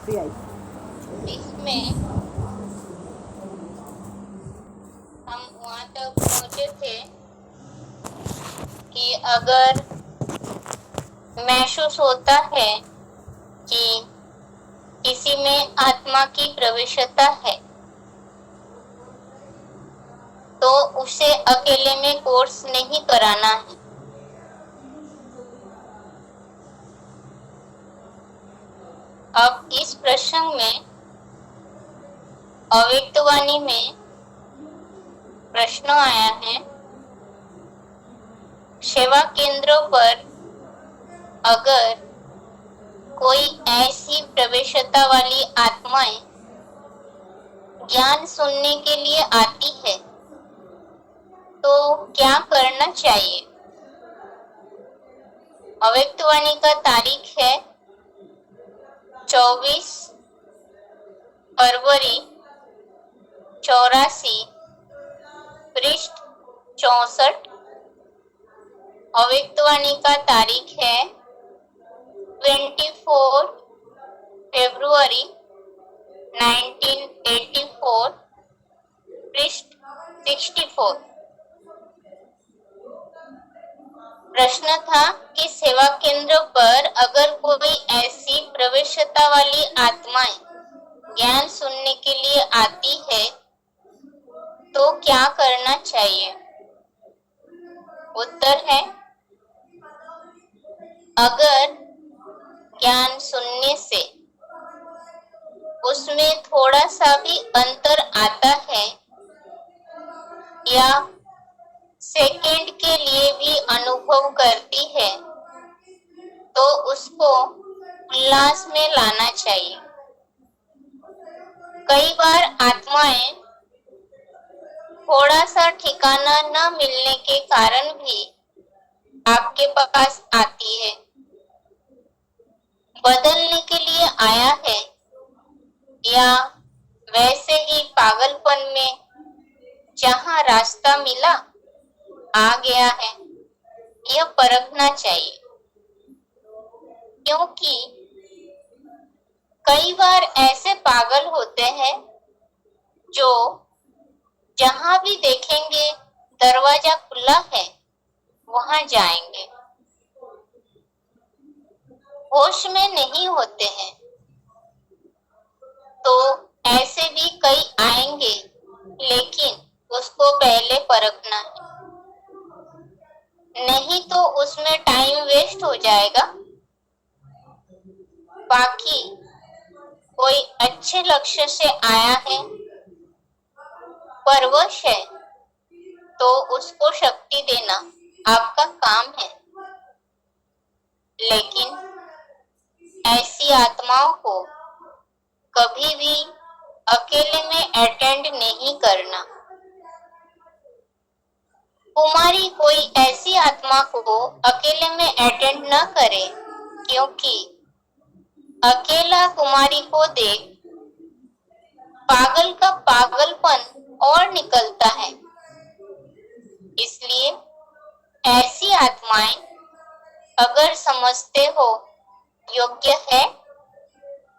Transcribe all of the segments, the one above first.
इसमें हम वहां तक पहुंचे थे कि अगर महसूस होता है कि किसी में आत्मा की प्रविष्टता है तो उसे अकेले में कोर्स नहीं कराना है। अब इस प्रसंग में अव्यक्तवाणी में प्रश्न आया है, सेवा केंद्रों पर अगर कोई ऐसी प्रविष्टता वाली आत्माएं ज्ञान सुनने के लिए आती है तो क्या करना चाहिए। अव्यक्तवाणी का तारीख है 24 फरवरी 84, पृष्ठ 64। अव्यक्तवाणी का तारीख है 24 फरवरी 1984, पृष्ठ 64। प्रश्न था कि सेवा केंद्र पर अगर कोई ऐसी प्रविष्टता वाली आत्माएं ज्ञान सुनने के लिए आती है तो क्या करना चाहिए। उत्तर है, अगर ज्ञान सुनने से उसमें थोड़ा सा भी अंतर आता है या सेकंड के लिए भी अनुभव करती है तो उसको उल्लास में लाना चाहिए। कई बार आत्माएं थोड़ा सा ठिकाना न मिलने के कारण भी आपके पास आती है, बदलने के लिए आया है या वैसे ही पागलपन में जहां रास्ता मिला आ गया है, यह परखना चाहिए। क्योंकि कई बार ऐसे पागल होते हैं जो जहां भी देखेंगे दरवाजा खुला है वहां जाएंगे, होश में नहीं होते हैं। तो ऐसे भी कई आएंगे, लेकिन उसको पहले परखना है, नहीं तो उसमें टाइम वेस्ट हो जाएगा। बाकी कोई अच्छे लक्ष्य से आया है, परवश है, तो उसको शक्ति देना आपका काम है। लेकिन ऐसी आत्माओं को कभी भी अकेले में अटेंड नहीं करना। कुमारी कोई ऐसी आत्मा को अकेले में अटेंड न करे, क्योंकि अकेला कुमारी को देख पागल का पागलपन और निकलता है। इसलिए ऐसी आत्माएं अगर समझते हो योग्य है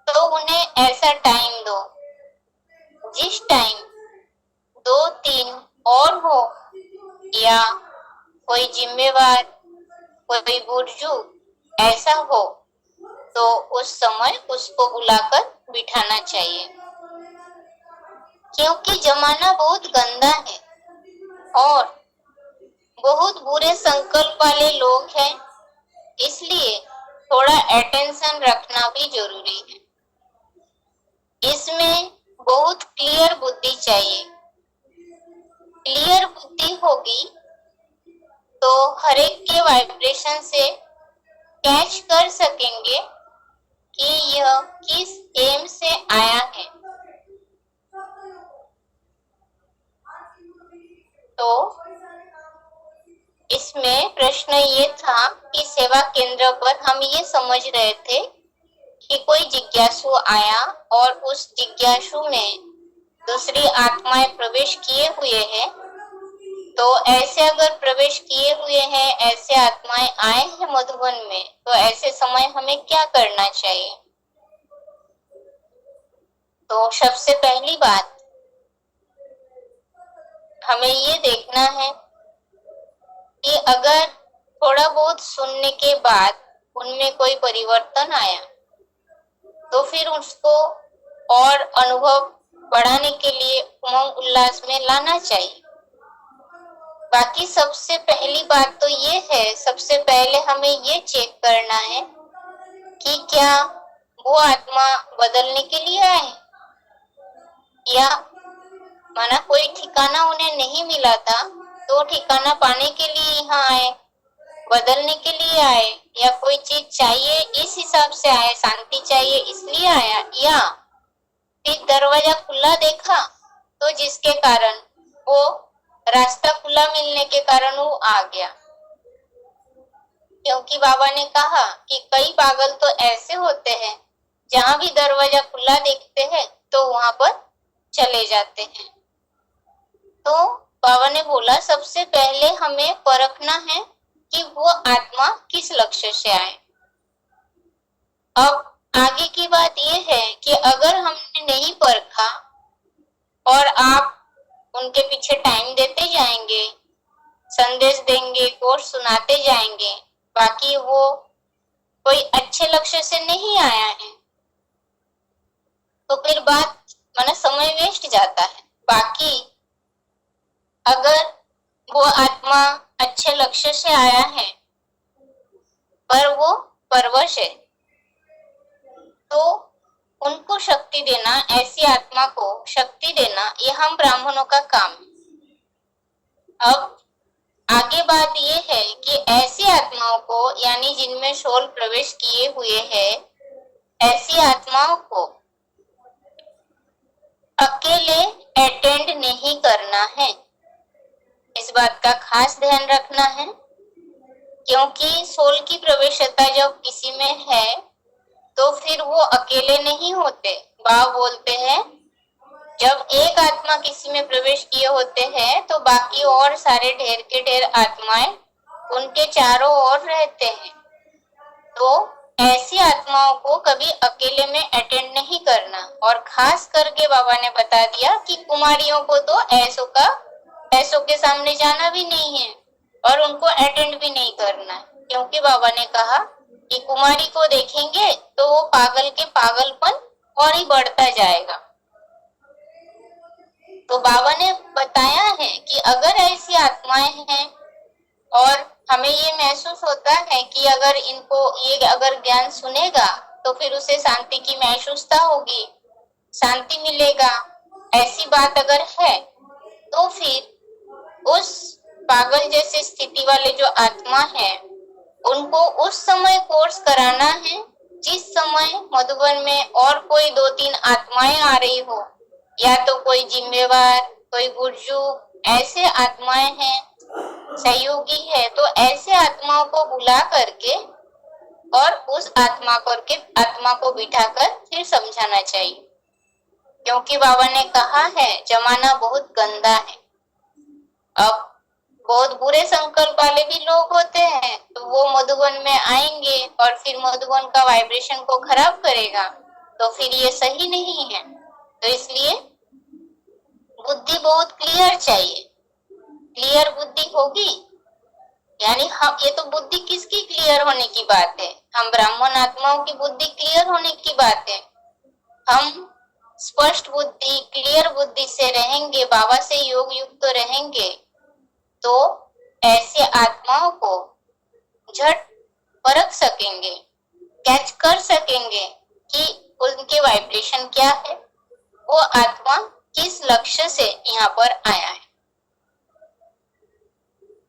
तो उन्हें ऐसा टाइम दो जिस टाइम 2-3 और हो, या कोई जिम्मेवार, कोई बुजुर्ग ऐसा हो तो उस समय उसको बुलाकर बिठाना चाहिए। क्योंकि जमाना बहुत गंदा है और बहुत बुरे संकल्प वाले लोग हैं, इसलिए थोड़ा अटेंशन रखना भी जरूरी है। इसमें बहुत क्लियर बुद्धि चाहिए। क्लियर बुद्धि होगी तो हर एक के वाइब्रेशन से कैच कर सकेंगे कि यह किस एम से आया है। तो इसमें प्रश्न ये था कि सेवा केंद्र पर हम ये समझ रहे थे कि कोई जिज्ञासु आया और उस जिज्ञासु में दूसरी आत्माएं प्रवेश किए हुए हैं, तो ऐसे अगर प्रवेश किए हुए हैं, ऐसे आत्माएं आए हैं मधुबन में, तो ऐसे समय हमें क्या करना चाहिए। तो सबसे पहली बात हमें ये देखना है कि अगर थोड़ा बहुत सुनने के बाद उनमें कोई परिवर्तन आया तो फिर उसको और अनुभव बढ़ाने के लिए उमंग उल्लास में लाना चाहिए। बाकी सबसे पहली बात तो ये है, सबसे पहले हमें ये चेक करना है कि क्या वो आत्मा बदलने के लिए आए या माना कोई ठिकाना उन्हें नहीं मिला था तो ठिकाना पाने के लिए यहाँ आए, बदलने के लिए आए, या कोई चीज चाहिए इस हिसाब से आए, शांति चाहिए इसलिए आया, या फिर दरवाजा खुला देखा तो जिसके कारण वो रास्ता खुला मिलने के कारण वो आ गया। क्योंकि बाबा ने कहा कि कई पागल तो ऐसे होते हैं जहां भी दरवाजा खुला देखते हैं तो वहां पर चले जाते हैं। तो बाबा ने बोला सबसे पहले हमें परखना है कि वो आत्मा किस लक्ष्य से आए। अब आगे की बात ये है कि अगर हमने नहीं परखा और आप उनके पीछे टाइम देते जाएंगे, संदेश देंगे, कोर्स सुनाते जाएंगे, बाकी वो कोई अच्छे लक्ष्य से नहीं आया है तो फिर बात माना समय वेस्ट जाता है। बाकी अगर वो आत्मा अच्छे लक्ष्य से आया है पर वो परवश है तो उनको शक्ति देना, ऐसी आत्मा को शक्ति देना, ये हम ब्राह्मणों का काम है। अब आगे बात ये है कि ऐसी आत्माओं को यानी जिनमें सोल प्रवेश किए हुए हैं, ऐसी आत्माओं को अकेले अटेंड नहीं करना है। इस बात का खास ध्यान रखना है क्योंकि सोल की प्रवेशता जब किसी में है तो फिर वो अकेले नहीं होते। बाबा बोलते हैं जब एक आत्मा किसी में प्रवेश किए होते हैं तो बाकी और सारे ढेर के ढेर आत्माएं उनके चारों ओर रहते हैं। तो ऐसी आत्माओं को कभी अकेले में अटेंड नहीं करना। और खास करके बाबा ने बता दिया कि कुमारियों को तो ऐसों के सामने जाना भी नहीं है और उनको अटेंड भी नहीं करना है, क्योंकि बाबा ने कहा कि कुमारी को देखेंगे तो वो पागल के पागलपन और ही बढ़ता जाएगा। तो बाबा ने बताया है कि अगर ऐसी आत्माएं हैं और हमें ये महसूस होता है कि अगर इनको ये अगर ज्ञान सुनेगा तो फिर उसे शांति की महसूसता होगी, शांति मिलेगा, ऐसी बात अगर है तो फिर उस पागल जैसी स्थिति वाले जो आत्मा है उनको उस समय कोर्स कराना है जिस समय मधुबन में और कोई 2-3 आत्माएं आ रही हो, या तो कोई जिम्मेवार, कोई गुर्जू, ऐसे आत्माएं हैं, सहयोगी है, तो ऐसे आत्माओं को बुला करके और उस आत्मा को बिठाकर फिर समझाना चाहिए। क्योंकि बाबा ने कहा है जमाना बहुत गंदा है। अब बहुत बुरे संकल्प वाले भी लोग होते हैं तो वो मधुबन में आएंगे और फिर मधुबन का वाइब्रेशन को खराब करेगा, तो फिर ये सही नहीं है। तो इसलिए बुद्धि बहुत क्लियर चाहिए। क्लियर बुद्धि होगी यानी हम, ये तो बुद्धि किसकी क्लियर होने की बात है, हम ब्राह्मण आत्माओं की बुद्धि क्लियर होने की बात है। हम स्पष्ट बुद्धि, क्लियर बुद्धि से रहेंगे, बाबा से योग युक्त तो रहेंगे, तो ऐसे आत्माओं को झट परख सकेंगे, कैच कर सकेंगे कि उनके वाइब्रेशन क्या है, वो आत्मा किस लक्ष्य से यहाँ पर आया है।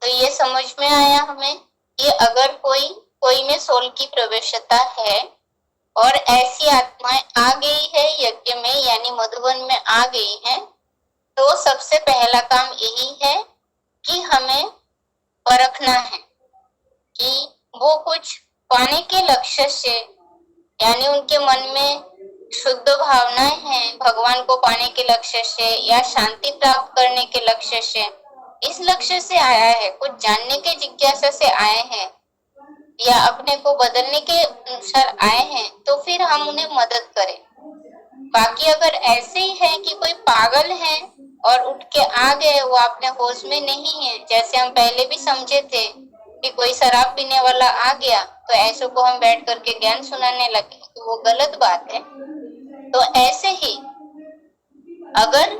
तो ये समझ में आया हमें कि अगर कोई में सोल की प्रवेशता है और ऐसी आत्माएं आ गई है यज्ञ में यानी मधुबन में आ गई है, तो सबसे पहला काम यही है कि हमें परखना है कि वो कुछ पाने के लक्ष्य से यानी उनके मन में शुद्ध भावनाएं हैं भगवान को पाने के लक्ष्य से या शांति प्राप्त करने के लक्ष्य से, इस लक्ष्य से आया है, कुछ जानने के जिज्ञासा से आए हैं या अपने को बदलने के अनुसार आए हैं, तो फिर हम उन्हें मदद करें। बाकी अगर ऐसे ही है कि कोई पागल है और उठ के आ गए, वो अपने होश में नहीं है, जैसे हम पहले भी समझे थे कि कोई शराब पीने वाला आ गया तो ऐसे को हम बैठ करके ज्ञान सुनाने लगे, तो वो गलत बात है। तो ऐसे ही अगर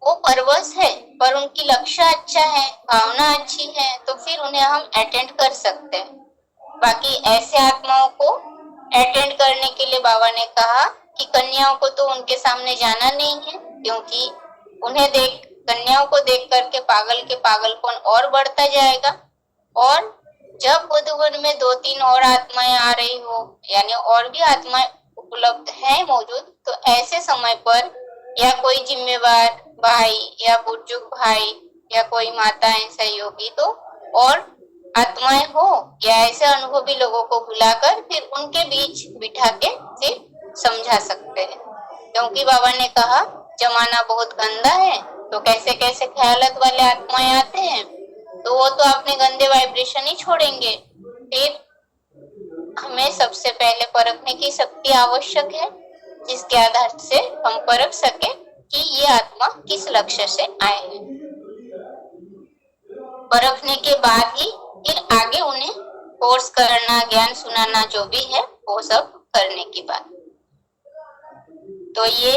वो परवश है पर उनकी लक्ष्य अच्छा है, भावना अच्छी है, तो फिर उन्हें हम अटेंड कर सकते हैं। बाकी ऐसे आत्माओं को अटेंड करने के लिए बाबा ने कहा कि कन्याओं को तो उनके सामने जाना नहीं है, क्योंकि उन्हें देख कन्याओं को देख करके पागल के पागलपन और बढ़ता जाएगा। और जब बुद्धवन में 2-3 और आत्माएं आ रही हो, यानी और भी आत्माएं उपलब्ध है मौजूद, तो ऐसे समय पर या कोई जिम्मेवार भाई या बुजुर्ग भाई या कोई माताएं सहयोगी तो और आत्माएं हो या ऐसे अनुभवी लोगों को बुलाकर फिर उनके बीच बिठा के फिर समझा सकते हैं। क्योंकि बाबा ने कहा जमाना बहुत गंदा है, तो कैसे कैसे ख्यालत वाले आत्माएं आते हैं, तो वो तो अपने गंदे वाइब्रेशन ही छोड़ेंगे। फिर हमें सबसे पहले परखने की शक्ति आवश्यक है, जिसके आधार से हम परख सके कि ये आत्मा किस लक्ष्य से आए हैं। परखने के बाद ही फिर आगे उन्हें कोर्स करना, ज्ञान सुनाना जो भी है वो सब करने की बात। तो ये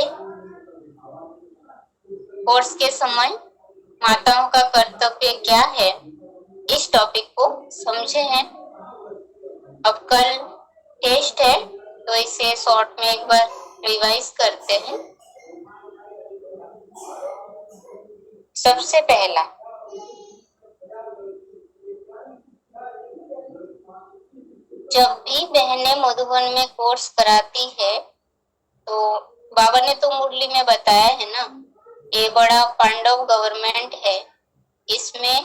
कोर्स के समय माताओं का कर्तव्य क्या है, इस टॉपिक को समझे हैं। अब कल टेस्ट है तो इसे शॉर्ट में एक बार रिवाइज करते हैं। सबसे पहला, जब भी बहनें मधुबन में कोर्स कराती है तो बाबा ने तो मुरली में बताया है ना, ये बड़ा पांडव गवर्नमेंट है, इसमें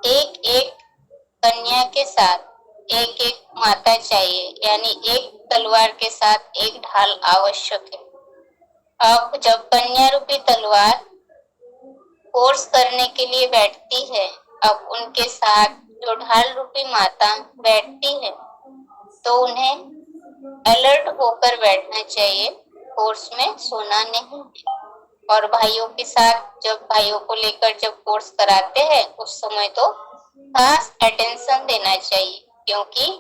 एक एक कन्या के साथ एक एक माता चाहिए, यानी एक तलवार के साथ एक ढाल आवश्यक है। अब जब कन्या रूपी तलवार कोर्स करने के लिए बैठती है, अब उनके साथ जो ढाल रूपी माता बैठती है तो उन्हें अलर्ट होकर बैठना चाहिए, कोर्स में सोना नहीं है। और भाइयों के साथ जब भाइयों को लेकर जब कोर्स कराते हैं उस समय तो खास अटेंशन देना चाहिए, क्योंकि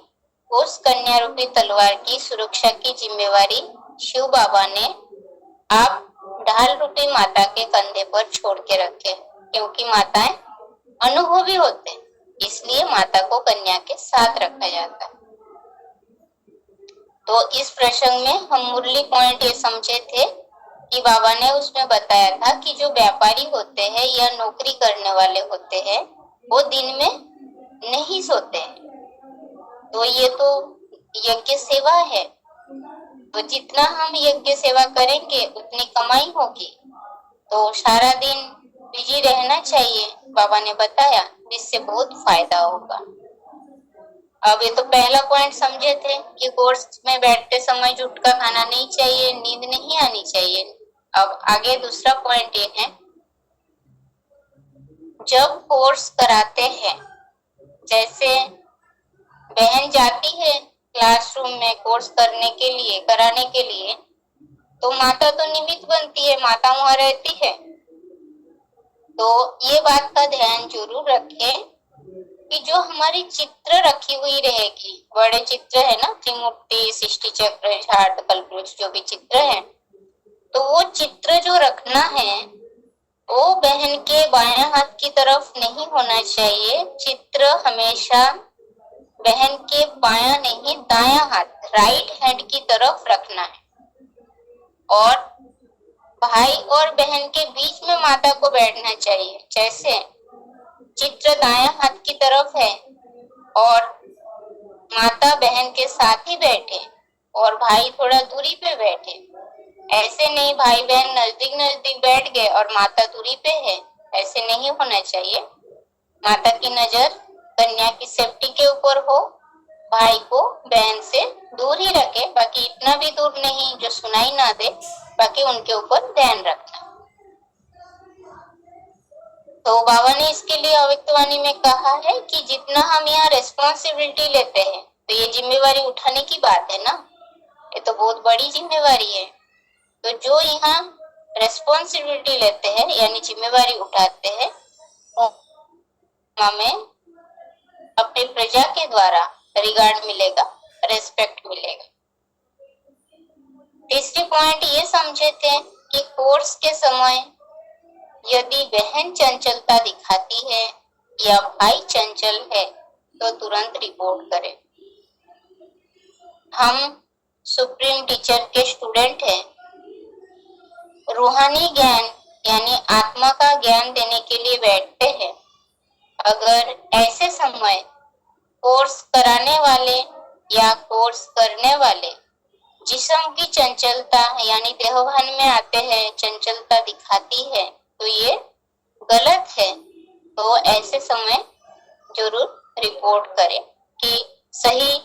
उस कन्या रूपी तलवार की सुरक्षा की जिम्मेवारी शिव बाबा ने आप ढाल रूपी माता के कंधे पर छोड़ के रखे, क्योंकि माताएं अनुभवी होते हैं, इसलिए माता को कन्या के साथ रखा जाता है। तो इस प्रसंग में हम मुरली पॉइंट ये समझे थे कि बाबा ने उसमें बताया था कि जो व्यापारी होते हैं या नौकरी करने वाले होते हैं वो दिन में नहीं सोते हैं, तो ये तो यज्ञ सेवा है, तो जितना हम यज्ञ सेवा करेंगे उतनी कमाई होगी, तो सारा दिन बिजी रहना चाहिए, बाबा ने बताया, जिससे बहुत फायदा होगा। अब ये तो पहला पॉइंट समझे थे कि कोर्स में बैठते समय जुटका खाना नहीं चाहिए, नींद नहीं आनी चाहिए। अब आगे दूसरा पॉइंट ये है, जब कोर्स कराते हैं, जैसे बहन जाती है क्लासरूम में कोर्स करने के लिए, कराने के लिए, तो माता तो निमित्त बनती है, माता वहां रहती है। तो ये बात का ध्यान जरूर रखें कि जो हमारी चित्र रखी हुई रहेगी, बड़े चित्र है ना, त्रिमूर्ति, सृष्टि चक्र, झाड़, कल्पवृक्ष, जो भी चित्र है, तो वो चित्र जो रखना है वो बहन के बायां हाथ की तरफ नहीं होना चाहिए। चित्र हमेशा बहन के बायां नहीं दायां हाथ, राइट हैंड की तरफ रखना है। और भाई और बहन के बीच में माता को बैठना चाहिए, जैसे चित्र दायां हाथ की तरफ है और माता बहन के साथ ही बैठे और भाई थोड़ा दूरी पे बैठे। ऐसे नहीं भाई बहन नजदीक नजदीक बैठ गए और माता दूरी पे है, ऐसे नहीं होना चाहिए। माता की नजर कन्या की सेफ्टी के ऊपर हो, भाई को बहन से दूर ही रखे, बाकी इतना भी दूर नहीं जो सुनाई ना दे, बाकी उनके ऊपर ध्यान रखना। तो बाबा ने इसके लिए अव्यक्तवाणी में कहा है कि जितना हम यहाँ रेस्पॉन्सिबिलिटी लेते हैं, तो ये जिम्मेवारी उठाने की बात है ना, ये तो बहुत बड़ी जिम्मेवारी है। तो जो यहाँ रेस्पॉन्सिबिलिटी लेते हैं यानी जिम्मेवारी उठाते हैं, हमें अपनी प्रजा के द्वारा रिगार्ड मिलेगा, रेस्पेक्ट मिलेगा। तीसरी पॉइंट ये समझे थे कि कोर्स के समय यदि बहन चंचलता दिखाती है या भाई चंचल है तो तुरंत रिपोर्ट करें। हम सुप्रीम टीचर के स्टूडेंट हैं। रूहानी ज्ञान यानी आत्मा का ज्ञान देने के लिए बैठते हैं। अगर ऐसे समय कोर्स कराने वाले या कोर्स करने वाले जिस्म की चंचलता यानी देहभान में आते हैं, चंचलता दिखाती है, तो ये गलत है। तो ऐसे समय जरूर रिपोर्ट करें कि सही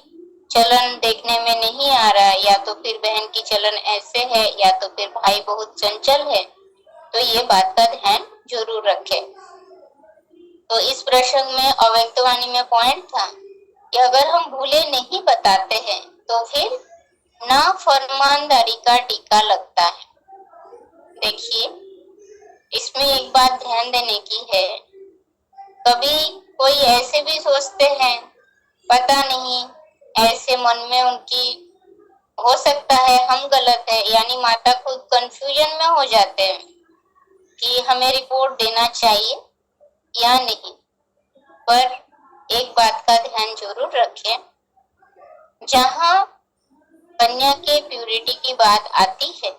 चलन देखने में नहीं आ रहा है, या तो फिर बहन की चलन ऐसे है, या तो फिर भाई बहुत चंचल है। तो ये बात का ध्यान जरूर रखें। तो इस प्रसंग में अव्यक्तवाणी में पॉइंट था कि अगर हम भूले नहीं बताते हैं तो फिर ना फरमानदारी का टीका लगता है। देखिए, इसमें एक बात ध्यान देने की है, कभी कोई ऐसे भी सोचते हैं, पता नहीं ऐसे मन में उनकी हो सकता है हम गलत है, यानी माता खुद कंफ्यूजन में हो जाते हैं कि हमें रिपोर्ट देना चाहिए या नहीं। पर एक बात का ध्यान जरूर रखें, जहां कन्या के प्यूरिटी की बात आती है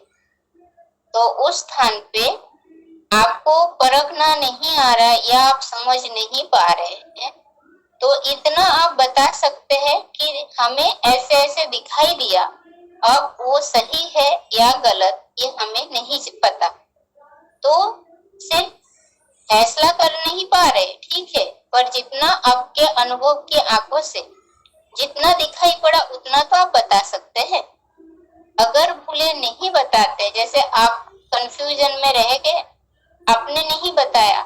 तो उस स्थान पे आपको परखना नहीं आ रहा है या आप समझ नहीं पा रहे हैं, तो इतना आप बता सकते हैं कि हमें ऐसे ऐसे दिखाई दिया, अब वो सही है या गलत ये हमें नहीं पता। तो सिर्फ फैसला कर नहीं पा रहे, ठीक है, पर जितना आपके अनुभव की आंखों से जितना दिखाई पड़ा उतना तो आप बता सकते हैं। अगर भूले नहीं बताते, जैसे आप कंफ्यूजन में रह गए, आपने नहीं बताया,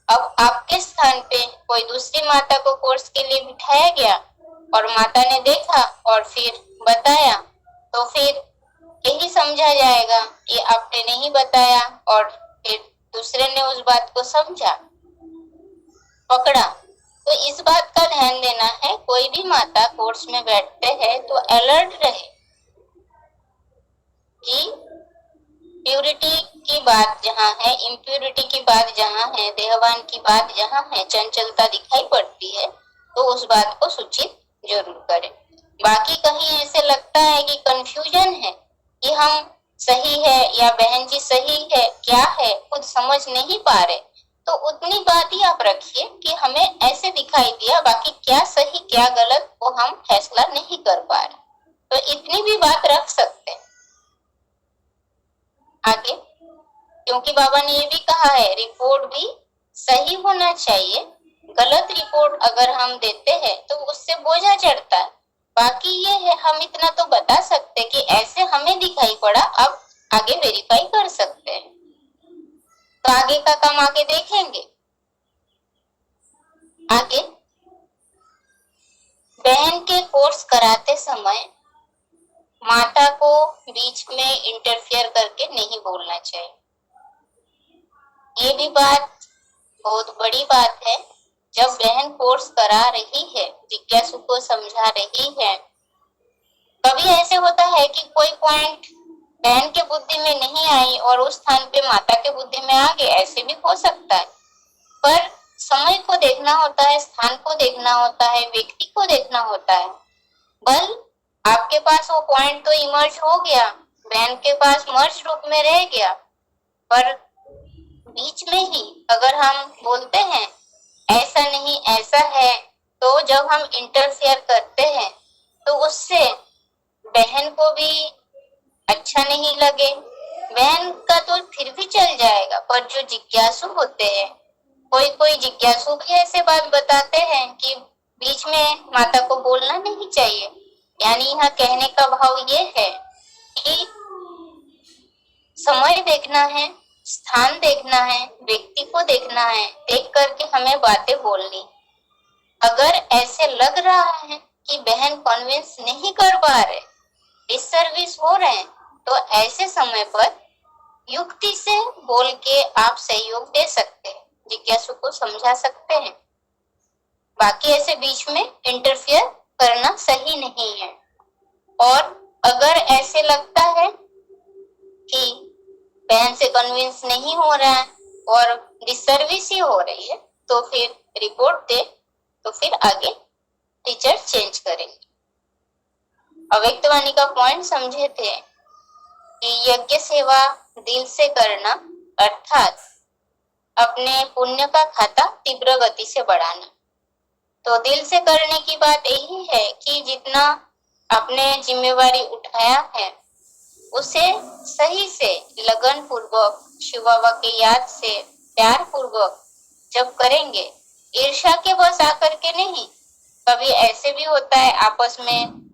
अब आपके स्थान पे कोई दूसरी माता को कोर्स के लिए बिठाया गया और माता ने देखा और फिर बताया, तो फिर यही समझा जाएगा कि आपने नहीं बताया और फिर दूसरे ने उस बात को समझा, पकड़ा। तो इस बात का ध्यान देना है, कोई भी माता कोर्स में बैठते हैं तो अलर्ट रहे कि प्यूरिटी की बात जहाँ है, इम्प्यूरिटी की बात जहाँ है, देहवान की बात जहाँ है, चंचलता दिखाई पड़ती है, तो उस बात को सूचित जरूर करें। बाकी कहीं ऐसे लगता है कि कंफ्यूजन है कि हम सही है या बहन जी सही है, क्या है खुद समझ नहीं पा रहे, तो उतनी बात ही आप रखिए कि हमें ऐसे दिखाई दिया, बाकी क्या सही क्या गलत वो हम फैसला नहीं कर पा रहे, तो इतनी भी बात रख सकते हैं आगे। क्योंकि बाबा ने ये भी कहा है रिपोर्ट भी सही होना चाहिए, गलत रिपोर्ट अगर हम देते हैं तो उससे बोझा चढ़ता है। बाकी ये है, हम इतना तो बता सकते कि ऐसे हमें दिखाई पड़ा, अब आगे वेरीफाई कर सकते हैं। तो आगे का काम आगे देखेंगे। आगे बहन के कोर्स कराते समय माता को बीच में इंटरफियर करके नहीं बोलना चाहिए। ये भी बात बहुत बड़ी बात है। जब बहन कोर्स करा रही है, जिज्ञासु को समझा रही है, कभी ऐसे होता है कि कोई पॉइंट बहन के बुद्धि में नहीं आई और उस स्थान पे माता के बुद्धि में आ गए, ऐसे भी हो सकता है। पर समय को देखना होता है, स्थान को देखना होता है, व्यक्ति को देखना होता है। बल आपके पास वो पॉइंट तो इमर्ज हो गया, बहन के पास मर्ज रूप में रह गया, पर बीच में ही अगर हम बोलते हैं ऐसा नहीं ऐसा है, तो जब हम इंटरफेयर करते हैं तो उससे बहन को भी अच्छा नहीं लगे। बहन का तो फिर भी चल जाएगा, पर जो जिज्ञासु होते हैं, कोई जिज्ञासु भी ऐसे बात बताते हैं कि बीच में माता को बोलना नहीं चाहिए। यानी यहाँ कहने का भाव ये है कि समय देखना है, स्थान देखना है, व्यक्ति को देखना है, देख करके हमें बातें बोलनी। अगर ऐसे लग रहा है कि बहन कन्विंस नहीं कर पा रहे, डिससर्विस हो रहे हैं, तो ऐसे समय पर युक्ति से बोल के आप सहयोग दे सकते हैं, जिज्ञासु को समझा सकते हैं। बाकी ऐसे बीच में इंटरफियर करना सही नहीं है। और अगर ऐसे लगता है कि बहन से कन्विंस नहीं हो रहा है और डिसर्विस ही हो रही है, तो फिर रिपोर्ट दे, तो फिर आगे टीचर चेंज करेंगे। अव्यक्तवाणी का पॉइंट समझे थे कि यज्ञ सेवा दिल से करना अर्थात अपने पुण्य का खाता तीव्र गति से बढ़ाना। तो दिल से करने की बात यही है कि जितना आपने जिम्मेवारी उठाया है उसे सही से लगन पूर्वक शिव बाबा के याद से प्यार पूर्वक जब करेंगे, ईर्ष्या के बस आकर के नहीं। कभी ऐसे भी होता है आपस में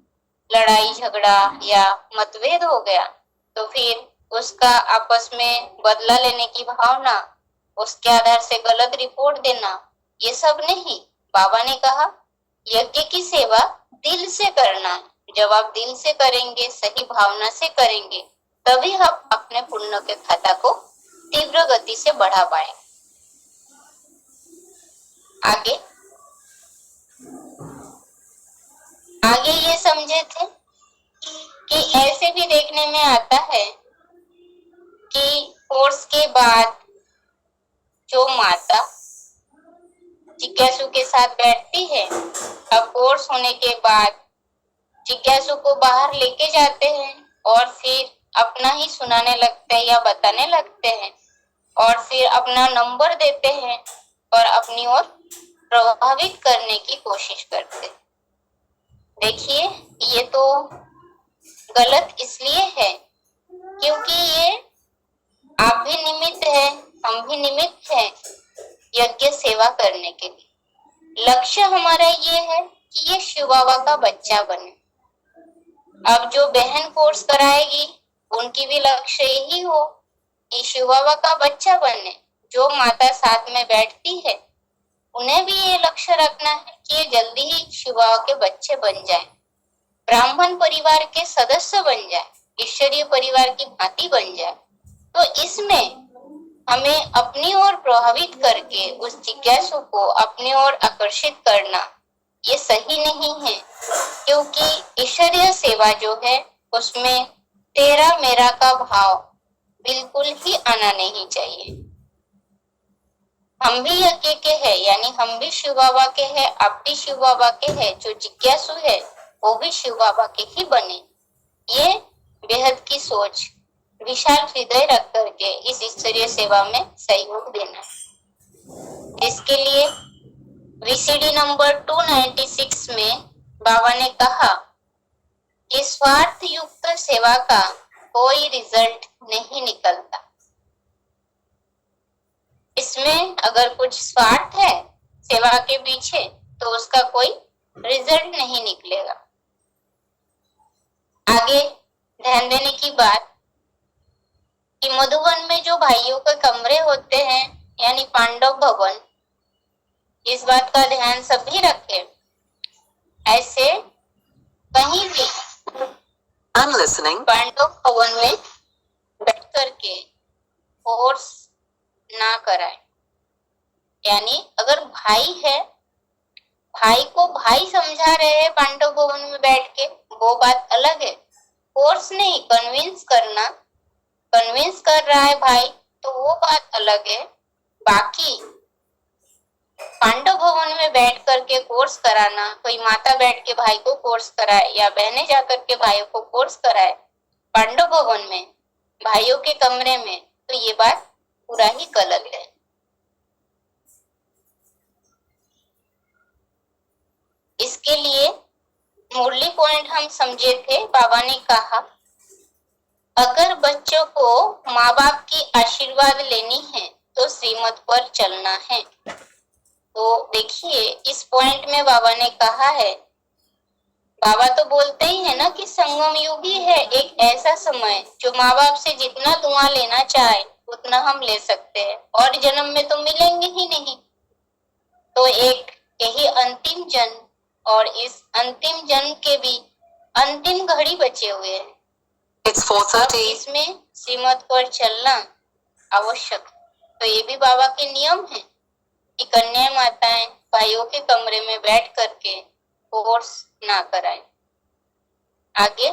लड़ाई झगड़ा या मतभेद हो गया, तो फिर उसका आपस में बदला लेने की भावना, उसके आधार से गलत रिपोर्ट देना, ये सब नहीं। बाबा ने कहा यज्ञ की सेवा दिल से करना है। जब आप दिल से करेंगे, सही भावना से करेंगे, तभी हम अपने पुण्य के खाता को तीव्र गति से बढ़ा पाए। आगे ये समझे थे कि ऐसे भी देखने में आता है कि कोर्स के बाद जो माता जिज्ञासु के साथ बैठती है, अब कोर्स होने के बाद जिज्ञासु को बाहर लेके जाते हैं और फिर अपना ही सुनाने लगते हैं या बताने लगते हैं और फिर अपना नंबर देते हैं और अपनी ओर प्रभावित करने की कोशिश करते हैं। देखिए, ये तो गलत इसलिए है क्योंकि ये आप भी निमित्त है, हम भी निमित्त है यज्ञ सेवा करने के लिए। लक्ष्य हमारा ये है कि ये शिव बाबा का बच्चा बने। अब जो बहन कोर्स कराएगी उनकी भी लक्ष्य यही हो कि शिव बाबा का बच्चा बने। जो माता साथ में बैठती है उन्हें भी ये लक्ष्य रखना है कि ये जल्दी ही शिव बाबा के बच्चे बन जाए, ब्राह्मण परिवार के सदस्य बन जाए, ईश्वरीय परिवार की भांति बन जाए। तो इसमें हमें अपनी ओर प्रभावित करके उस जिज्ञासु को अपनी ओर आकर्षित करना ये सही नहीं है, क्योंकि ईश्वरीय सेवा जो है उसमें तेरा मेरा का भाव बिल्कुल ही आना नहीं चाहिए। हम भी यज्ञ के हैं, यानी हम भी शिव बाबा के हैं, आप भी शिव बाबा के हैं। जो जिज्ञासु है वो भी शिव बाबा के ही बने। ये बेहद की सोच, विशाल हृदय रख करके इस ईश्वरीय सेवा में सहयोग देना। इसके लिए VCD नंबर 296 में बाबा ने कहा कि स्वार्थ युक्त सेवा का कोई रिजल्ट नहीं निकलता। इसमें अगर कुछ स्वार्थ है सेवा के पीछे तो उसका कोई रिजल्ट नहीं निकलेगा। आगे ध्यान देने की बात कि मधुबन में जो भाइयों के कमरे होते हैं यानी पांडव भवन, इस बात का ध्यान सभी रखें। ऐसे कहीं भी पांडव भवन में बैठ करके कोर्स ना कराए। यानी अगर भाई है, भाई को भाई समझा रहे हैं पांडव भवन में बैठ के, वो बात अलग है। कोर्स नहीं, कन्विंस करना, कन्विंस कर रहा है भाई तो वो बात अलग है। बाकी पांडव भवन में बैठ करके कोर्स कराना, कोई माता बैठ के भाई को कोर्स कराए या बहनें जाकर के भाइयों को कोर्स कराए पांडव भवन में भाइयों के कमरे में, तो ये बात पूरा ही गलत है। इसके लिए मुरली पॉइंट हम समझे थे। बाबा ने कहा अगर बच्चों को माँ बाप की आशीर्वाद लेनी है तो श्रीमत पर चलना है। तो देखिए, इस पॉइंट में बाबा ने कहा है, बाबा तो बोलते ही है ना कि संगम युग ही है एक ऐसा समय जो माँ बाप से जितना दुआ लेना चाहे उतना हम ले सकते हैं और जन्म में तो मिलेंगे ही नहीं। तो एक यही अंतिम जन्म, और इस अंतिम जन्म के भी अंतिम घड़ी बचे हुए हैं। It's 4:30. इसमें श्रीमत पर चलना आवश्यक। तो ये भी बाबा के नियम है कि कन्या माताएं भाइयों के कमरे में बैठ करके कोर्स ना कराएं। आगे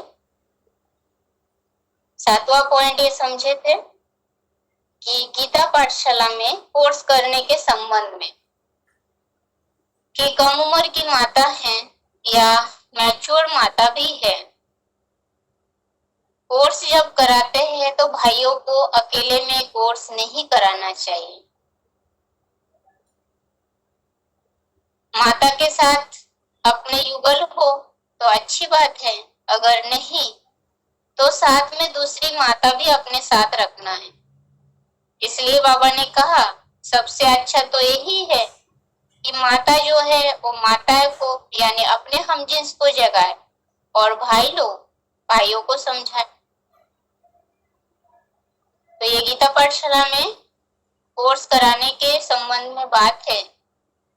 7वां पॉइंट ये समझे थे कि गीता पाठशाला में कोर्स करने के संबंध में कि कम उम्र की माता है या मैच्योर माता भी है, कोर्स जब कराते हैं तो भाइयों को अकेले में कोर्स नहीं कराना चाहिए। माता के साथ अपने युगल हो तो अच्छी बात है, अगर नहीं तो साथ में दूसरी माता भी अपने साथ रखना है। इसलिए बाबा ने कहा सबसे अच्छा तो यही है कि माता जो है वो माताओं को यानी अपने हमजिन्स को जगाए और भाई लोग भाइयों को समझाए। तो ये गीता पाठशाला में कोर्स कराने के संबंध में बात है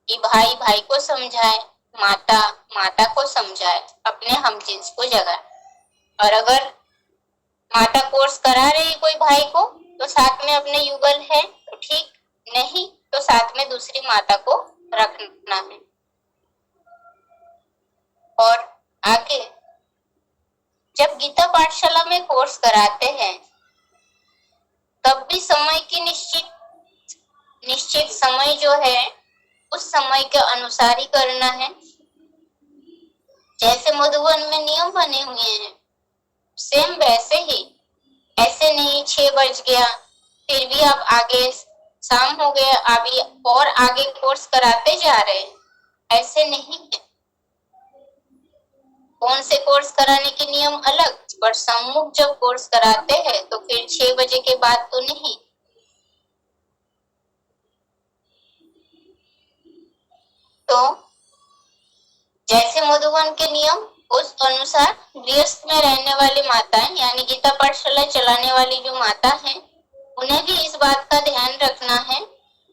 कि भाई भाई को समझाए, माता माता को समझाए, अपने हमजिन्स को जगाए। और अगर माता कोर्स करा रही कोई भाई को तो साथ में अपने युगल है तो ठीक, नहीं तो साथ में दूसरी माता को रखना है। और आगे जब गीता पाठशाला में कोर्स कराते हैं तब भी समय की निश्चित समय जो है उस समय के अनुसार ही करना है। जैसे मधुबन में नियम बने हुए हैं सेम वैसे ही, ऐसे नहीं 6 बज गया फिर भी आप आगे शाम हो गया अभी और आगे कोर्स कराते जा रहे हैं, ऐसे नहीं है। फोन से कोर्स कराने के नियम अलग, पर सम्मुख जब कोर्स कराते हैं तो फिर 6 बजे के बाद तो नहीं। तो जैसे मधुबन के नियम उस अनुसार गृहस्थ में रहने वाली माताएं यानी गीता पाठशाला चलाने वाली जो माता हैं उन्हें भी इस बात का ध्यान रखना है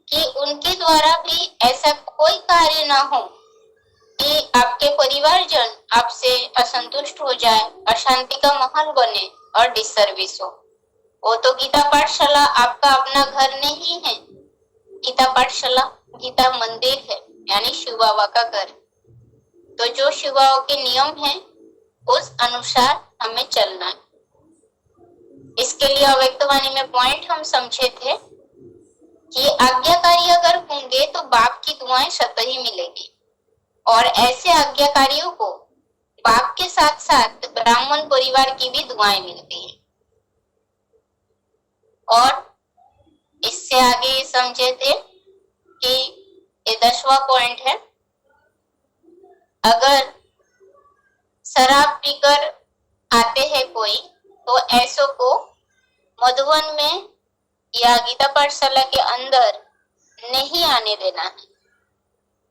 कि उनके द्वारा भी ऐसा कोई कार्य ना हो कि आपके परिवारजन आपसे असंतुष्ट हो जाए, अशांति का माहौल बने और डिसर्विस हो। वो तो गीता पाठशाला आपका अपना घर नहीं है, गीता पाठशाला गीता मंदिर है यानी शिव बाबा का घर। तो जो शिव बाबा के नियम है उस अनुसार हमें चलना है। इसके लिए अव्यक्तवाणी में पॉइंट हम समझे थे कि आज्ञाकारी अगर होंगे तो बाप की दुआएं स्वतः ही मिलेगी और ऐसे आज्ञाकारियों को बाप के साथ साथ ब्राह्मण परिवार की भी दुआएं मिलती है। और इससे आगे समझे थे कि ये 10वां पॉइंट है, अगर शराब पीकर आते हैं कोई तो ऐसों को मधुबन में या गीता पाठशाला के अंदर नहीं आने देना है,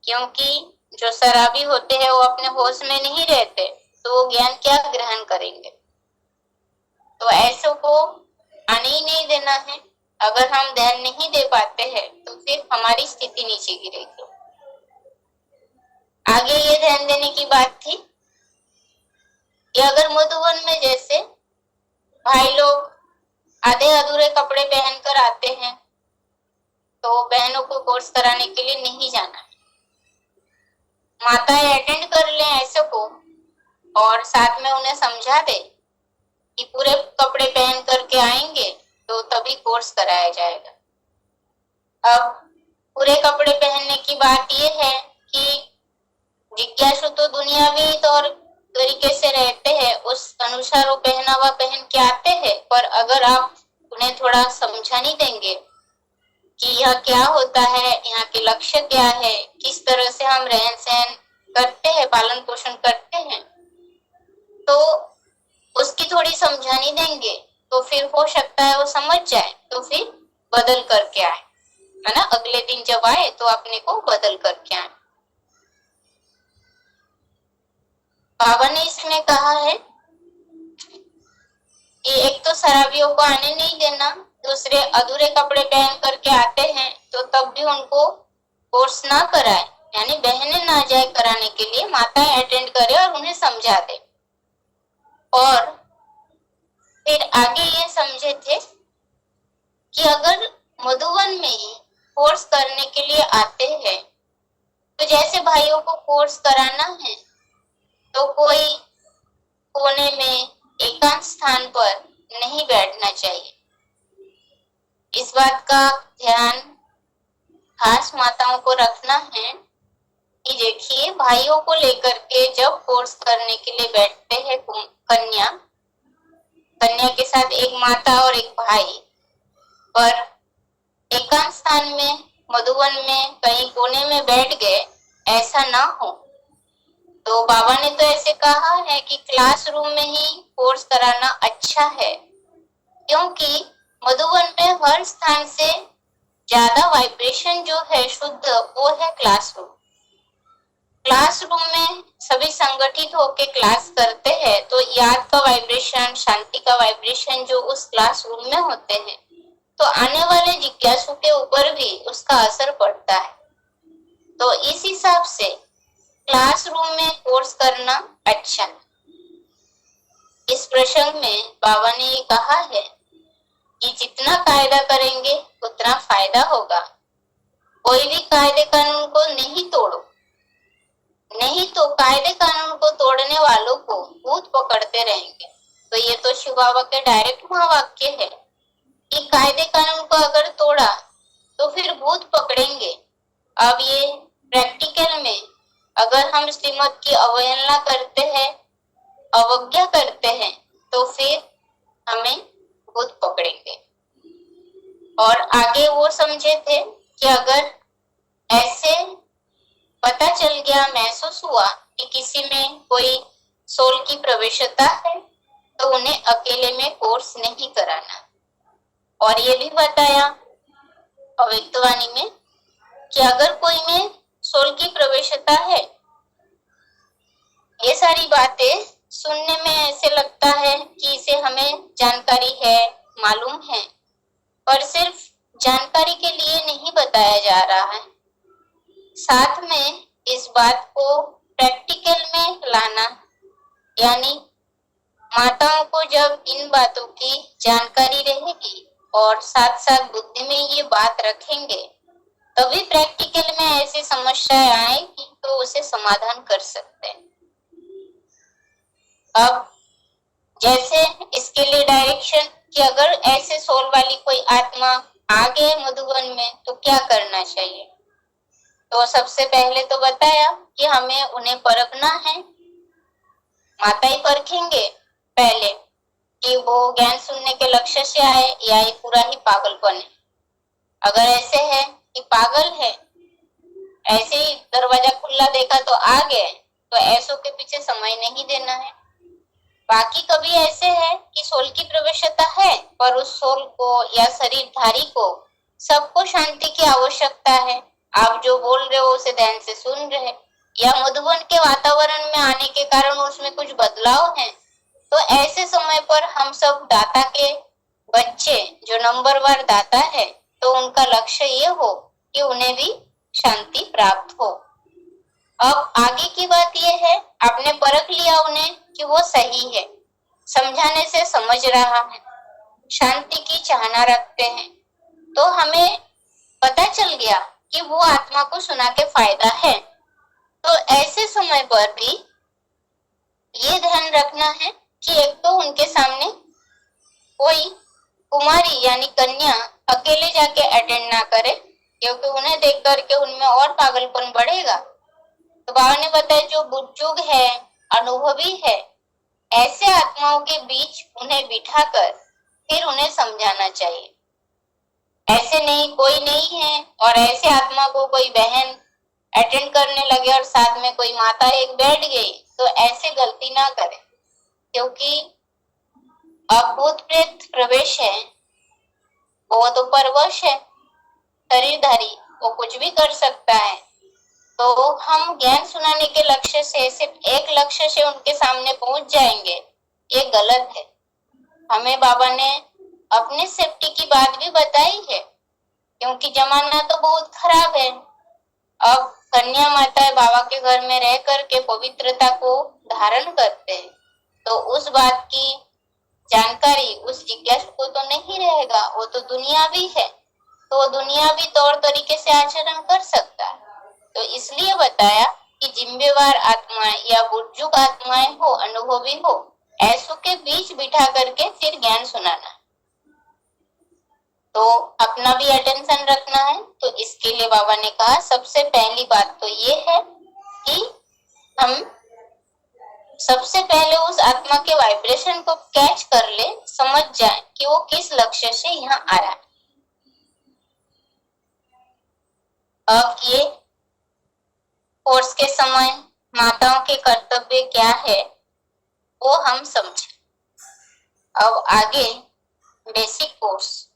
क्योंकि जो शराबी होते हैं वो अपने होश में नहीं रहते तो वो ज्ञान क्या ग्रहण करेंगे। तो ऐसों को आने ही नहीं देना है। अगर हम ध्यान नहीं दे पाते हैं तो फिर हमारी स्थिति नीचे गिरेगी। आगे ये ध्यान देने की बात थी कि अगर मधुबन में जैसे भाई लोग आधे अधूरे कपड़े पहनकर आते हैं तो बहनों को कोर्स कराने के लिए नहीं जाना है। माताएं अटेंड कर लें ऐसे को और साथ में उन्हें समझा दे कि पूरे कपड़े पहन करके आएंगे तो तभी कोर्स कराया जाएगा। अब पूरे कपड़े पहनने की बात यह है कि जिज्ञासु तो दुनियावी तौर तरीके से रहते हैं, उस अनुसार वो पहनावा पहन के आते हैं, पर अगर आप उन्हें थोड़ा समझा नहीं देंगे कि यह क्या होता है, यहाँ के लक्ष्य क्या है, किस तरह से हम रहन सहन करते हैं, पालन पोषण करते हैं, तो उसकी थोड़ी समझानी देंगे तो फिर हो सकता है वो समझ जाए तो फिर बदल करके आए, है ना। अगले दिन जब आए तो अपने को बदल करके आए। बाबा ने इसमें कहा है कि एक तो शराबियों को आने नहीं देना, दूसरे अधूरे कपड़े पहन करके आते हैं तो तब भी उनको कोर्स ना कराए, यानी बहनें ना जाए कराने के लिए, माताएं अटेंड करे और उन्हें समझा दे। और फिर आगे ये समझे थे कि अगर मधुवन में ही कोर्स करने के लिए आते हैं तो जैसे भाइयों को कोर्स कराना है तो कोई कोने में एकांत स्थान पर नहीं बैठना चाहिए। इस बात का ध्यान खास माताओं को रखना है कि देखिए भाइयों को लेकर के जब कोर्स करने के लिए बैठते हैं कन्या कन्या के साथ एक माता और एक भाई, पर एकांत स्थान में मधुवन में कहीं कोने में बैठ गए, ऐसा ना हो। तो बाबा ने तो ऐसे कहा है कि क्लासरूम में ही कोर्स कराना अच्छा है, क्योंकि मधुवन में हर स्थान से ज्यादा वाइब्रेशन जो है शुद्ध वो है क्लासरूम। क्लासरूम में सभी संगठित होकर क्लास करते हैं तो याद का वाइब्रेशन, शांति का वाइब्रेशन जो उस क्लासरूम में होते हैं तो आने वाले जिज्ञासु के ऊपर भी उसका असर पड़ता है। तो इस हिसाब से क्लासरूम में कोर्स करना अच्छा है। इस प्रसंग में बाबा ने ये कहा है कि जितना कायदा करेंगे उतना फायदा होगा। कोई भी कायदे कानून को नहीं तोड़ो, नहीं तो कायदे कानून को तोड़ने वालों को भूत पकड़ते रहेंगे। तो ये तो शिव बाबा के डायरेक्ट महावाक्य है कि कायदे कानून को अगर तोड़ा तो फिर भूत पकड़ेंगे। अब ये प्रैक्टिकल में अगर हम श्रीमत की अवहेलना करते हैं, अवज्ञा करते हैं तो फिर हमें भूत पकड़ेंगे। और आगे वो समझे थे कि अगर ऐसे पता चल गया, महसूस हुआ कि किसी में कोई सोल की प्रवेशता है तो उन्हें अकेले में कोर्स नहीं कराना। और ये भी बताया अव्यक्तवाणी में कि अगर कोई में सोल की प्रवेशता है, ये सारी बातें सुनने में ऐसे लगता है कि इसे हमें जानकारी है, मालूम है, पर सिर्फ जानकारी के लिए नहीं बताया जा रहा है, साथ में इस बात को प्रैक्टिकल में लाना। यानी माताओं को जब इन बातों की जानकारी रहेगी और साथ साथ बुद्धि में ये बात रखेंगे तभी प्रैक्टिकल में ऐसी समस्याएं आएगी तो उसे समाधान कर सकते हैं। अब जैसे इसके लिए डायरेक्शन कि अगर ऐसे सोल वाली कोई आत्मा आ गए मधुबन में तो क्या करना चाहिए। तो सबसे पहले तो बताया कि हमें उन्हें परखना है। माता ही परखेंगे पहले कि वो ज्ञान सुनने के लक्ष्य से आए या ये पूरा ही पागलपन है। अगर ऐसे है कि पागल है, ऐसे ही दरवाजा खुला देखा तो आ गए, तो ऐसों के पीछे समय नहीं देना है। बाकी कभी ऐसे है कि सोल की प्रवेशता है पर उस सोल को या शरीरधारी को सबको शांति की आवश्यकता है, आप जो बोल रहे हो उसे ध्यान से सुन रहे, या मधुबन के वातावरण में आने के कारण उसमें कुछ बदलाव है, तो ऐसे समय पर हम सब दाता के बच्चे जो नंबरवार दाता है तो उनका लक्ष्य ये हो कि उन्हें भी शांति प्राप्त हो। अब आगे की बात यह है, आपने परख लिया उन्हें कि वो सही है, समझाने से समझ रहा है, शांति की चाहना रखते हैं, तो हमें पता चल गया कि वो आत्मा को सुना के फायदा है। तो ऐसे समय पर भी ये ध्यान रखना है कि एक तो उनके सामने कोई कुमारी यानी कन्या अकेले जाके अटेंड ना करे, क्योंकि उन्हें देख करके उनमें और पागलपन बढ़ेगा। तो बाबा ने बताया जो बुजुर्ग है, अनुभवी है, ऐसे आत्माओं के बीच उन्हें बिठाकर फिर उन्हें समझाना चाहिए। ऐसे नहीं कोई नहीं है और ऐसे आत्मा को कोई बहन अटेंड करने लगे और साथ में कोई माता एक बैठ गई, तो ऐसे गलती ना करें, क्योंकि अब भूत प्रेत प्रवेश है, वो तो परवश है, शरीरधारी, वो कुछ भी कर सकता है। तो हम ज्ञान सुनाने के लक्ष्य से सिर्फ एक लक्ष्य से उनके सामने पहुंच जाएंगे, ये गलत है। हमें बाबा ने अपनी सेफ्टी की बात भी बताई है, क्योंकि जमाना तो बहुत खराब है। अब कन्या माता बाबा के घर में रह करके पवित्रता को धारण करते हैं, तो उस बात की जानकारी उस जिज्ञासु को तो नहीं रहेगा, वो तो दुनियावी है, तो वो दुनियावी तौर तरीके से आचरण कर सकता है। तो इसलिए बताया कि जिम्मेवार आत्माएं या बुजुर्ग आत्माएं हो, अनुभवी हो, ऐसों के बीच बिठा करके फिर ज्ञान सुनाना। तो अपना भी अटेंशन रखना है। तो इसके लिए बाबा ने कहा सबसे पहली बात तो ये है कि हम सबसे पहले उस आत्मा के वाइब्रेशन को कैच कर ले, समझ जाए कि वो किस लक्ष्य से यहाँ आ रहा है। अब ये कोर्स के समय माताओं के कर्तव्य क्या है वो हम समझे। अब आगे बेसिक कोर्स।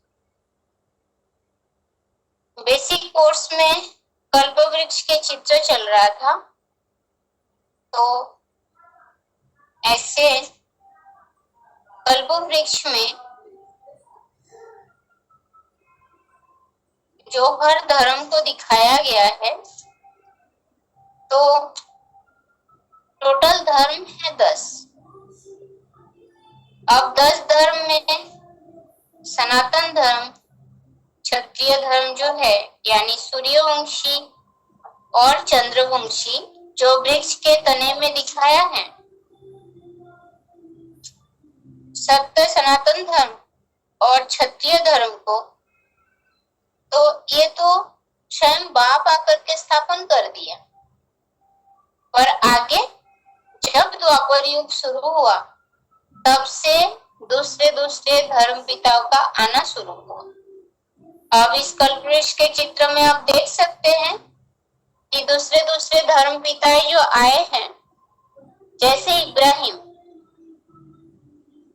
बेसिक कोर्स में कल्प वृक्ष के चित्र चल रहा था, तो ऐसे कल्प वृक्ष में जो हर धर्म को दिखाया गया है, तो टोटल धर्म है 10। अब 10 धर्म में सनातन धर्म, क्षत्रिय धर्म जो है यानी सूर्यवंशी और चंद्रवंशी जो वृक्ष के तने में दिखाया है, सत्य सनातन धर्म और क्षत्रिय धर्म को तो ये तो स्वयं बाप आकर के स्थापन कर दिया। पर आगे जब द्वापर युग शुरू हुआ तब से दूसरे दूसरे धर्म पिताओं का आना शुरू हुआ। अब इस कल्पवृक्ष के चित्र में आप देख सकते हैं कि दूसरे दूसरे धर्म पिता जो आए हैं, जैसे इब्राहिम।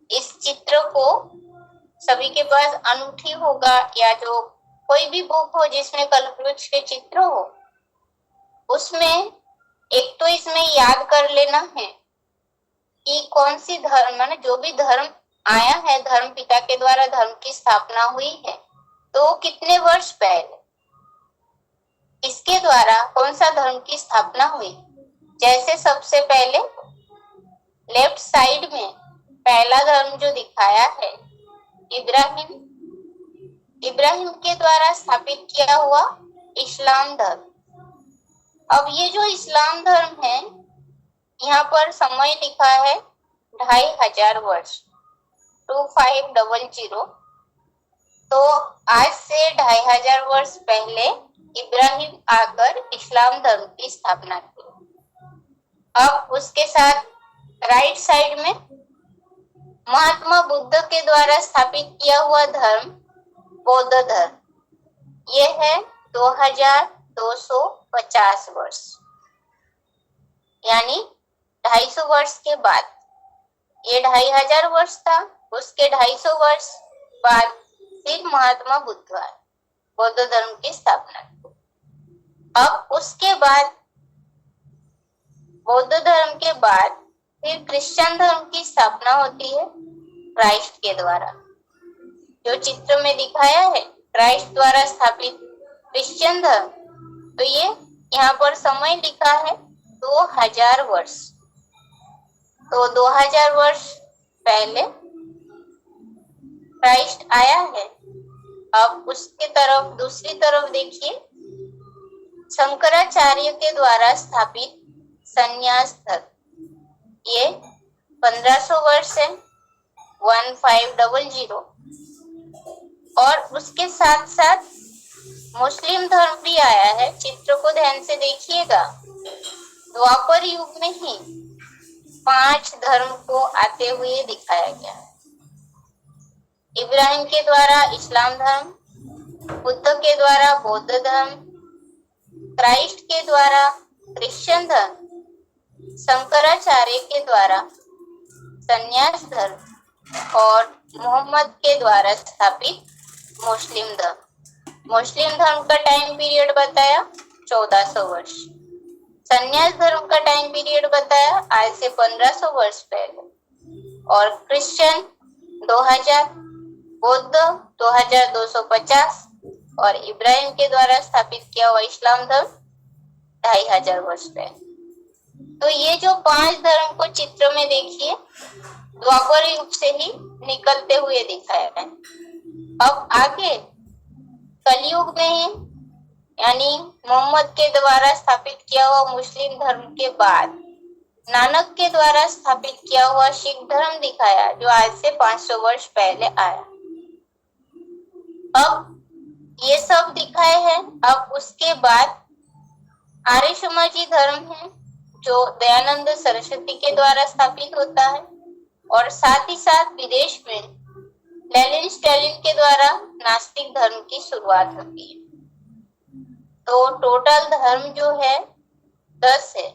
इस चित्र को सभी के पास अनूठी होगा, या जो कोई भी बुक हो जिसमें कल्पवृक्ष के चित्र हो, उसमें एक तो इसमें याद कर लेना है कि कौन सी धर्म, माने जो भी धर्म आया है, धर्म पिता के द्वारा धर्म की स्थापना हुई है, तो कितने वर्ष पहले इसके द्वारा कौन सा धर्म की स्थापना हुई। जैसे सबसे पहले लेफ्ट साइड में पहला धर्म जो दिखाया है इब्राहिम, इब्राहिम के द्वारा स्थापित किया हुआ इस्लाम धर्म। अब ये जो इस्लाम धर्म है, यहाँ पर समय लिखा है 2500 वर्ष, 2500। तो आज से 2500 वर्ष पहले इब्राहिम आकर इस्लाम धर्म की स्थापना की। अब उसके साथ राइट साइड में महात्मा बुद्ध के द्वारा स्थापित किया हुआ धर्म बौद्ध धर्म, ये है 2250 वर्ष, यानी 250 वर्ष के बाद। ये 2500 वर्ष था, उसके 250 वर्ष बाद फिर महात्मा बुद्ध आए, बौद्ध धर्म की स्थापना की। अब उसके बाद बौद्ध धर्म के बाद फिर क्रिश्चियन धर्म की स्थापना होती है क्राइस्ट के द्वारा। जो चित्र में दिखाया है क्राइस्ट द्वारा स्थापित क्रिश्चियन धर्म, तो ये यहाँ पर समय लिखा है 2000 वर्ष। तो 2000 वर्ष पहले क्राइस्ट आया है। अब उसके तरफ दूसरी तरफ देखिए, शंकराचार्य के द्वारा स्थापित संन्यास धर्म, ये 1500 वर्ष है, 1500। और उसके साथ साथ मुस्लिम धर्म भी आया है। चित्र को ध्यान से देखिएगा, द्वापर युग में ही 5 धर्म को आते हुए दिखाया गया है। इब्राहिम के द्वारा इस्लाम धर्म, बुद्ध के द्वारा बौद्ध धर्म, क्राइस्ट के द्वारा क्रिश्चियन धर्म, शंकराचार्य के द्वारा संन्यास धर्म और मोहम्मद के द्वारा स्थापित मुस्लिम धर्म। मुस्लिम धर्म का टाइम पीरियड बताया 1400 वर्ष, संन्यास धर्म का टाइम पीरियड बताया आज से 1500 वर्ष पहले, और क्रिश्चियन 2000, बौद्ध 2250 और इब्राहिम के द्वारा स्थापित किया हुआ इस्लाम धर्म 2500 वर्ष पहले। तो ये जो 5 धर्म को चित्र में देखिए, द्वापर युग से ही निकलते हुए दिखाया है। अब आगे कलयुग में यानी मोहम्मद के द्वारा स्थापित किया हुआ मुस्लिम धर्म के बाद नानक के द्वारा स्थापित किया हुआ सिख धर्म दिखाया, जो आज से 500 वर्ष पहले आया। अब ये सब दिखाए हैं। अब उसके बाद आर्य समाजी धर्म है, जो दयानंद सरस्वती के द्वारा स्थापित होता है, और साथ ही साथ विदेश में लेनिन स्टालिन के द्वारा नास्तिक धर्म की शुरुआत होती है। तो टोटल धर्म जो है 10 है।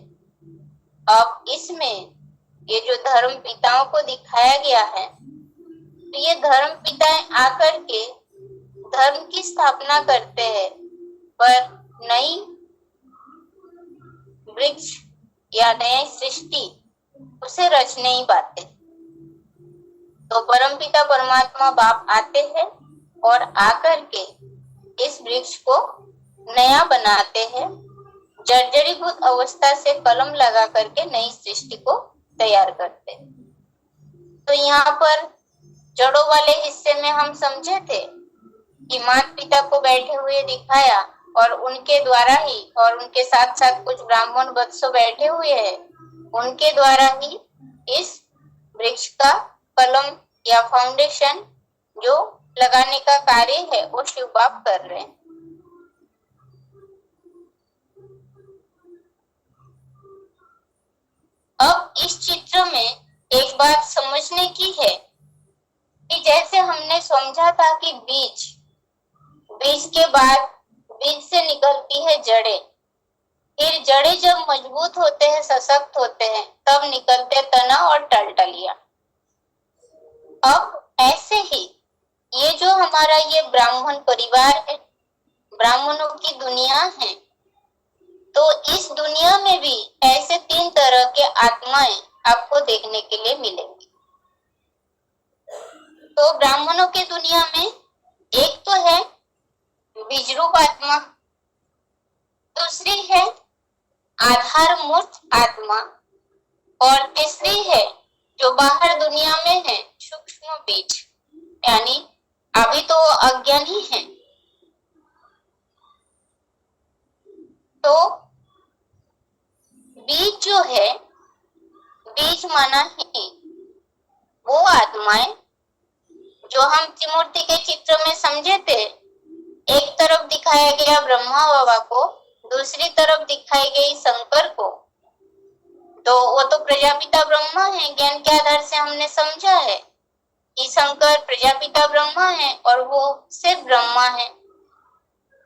अब इसमें ये जो धर्म पिताओं को दिखाया गया है, तो ये धर्म पिताएं आकर के धर्म की स्थापना करते हैं, पर नई वृक्ष या नई सृष्टि उसे रच नहीं पाते। तो परमपिता परमात्मा बाप आते हैं और आकर के इस वृक्ष को नया बनाते हैं, जर्जरीभूत अवस्था से कलम लगा करके नई सृष्टि को तैयार करते हैं। तो यहाँ पर जड़ों वाले हिस्से में हम समझे थे कि माता पिता को बैठे हुए दिखाया, और उनके द्वारा ही, और उनके साथ साथ कुछ ब्राह्मण वत्सो बैठे हुए हैं, उनके द्वारा ही इस वृक्ष का कलम या फाउंडेशन जो लगाने का कार्य है वो शिव बाप कर रहे हैं। अब इस चित्र में एक बात समझने की है कि जैसे हमने समझा था कि बीज के बाद बीज से निकलती है जड़ें, फिर जड़ें जब मजबूत होते हैं, सशक्त होते हैं, तब निकलते तना और टलटलियां। अब ऐसे ही ये जो हमारा ये ब्राह्मण परिवार है, ब्राह्मणों की दुनिया है, तो इस दुनिया में भी ऐसे 3 तरह के आत्माएं आपको देखने के लिए मिलेंगी। तो ब्राह्मणों के दुनिया में एक तो है बीजरूप आत्मा, दूसरी है आधार मूर्त आत्मा, और तीसरी है जो बाहर दुनिया में है सूक्ष्म बीज, यानी अभी तो अज्ञानी है। तो बीज जो है, बीज माना है वो आत्माएं जो हम त्रिमूर्ति के चित्र में समझे थे। एक तरफ दिखाया गया ब्रह्मा बाबा को, दूसरी तरफ दिखाई गई शंकर को। तो वो तो प्रजापिता ब्रह्मा है, ज्ञान के आधार से हमने समझा है कि शंकर प्रजापिता ब्रह्मा है और वो सिर्फ ब्रह्मा है।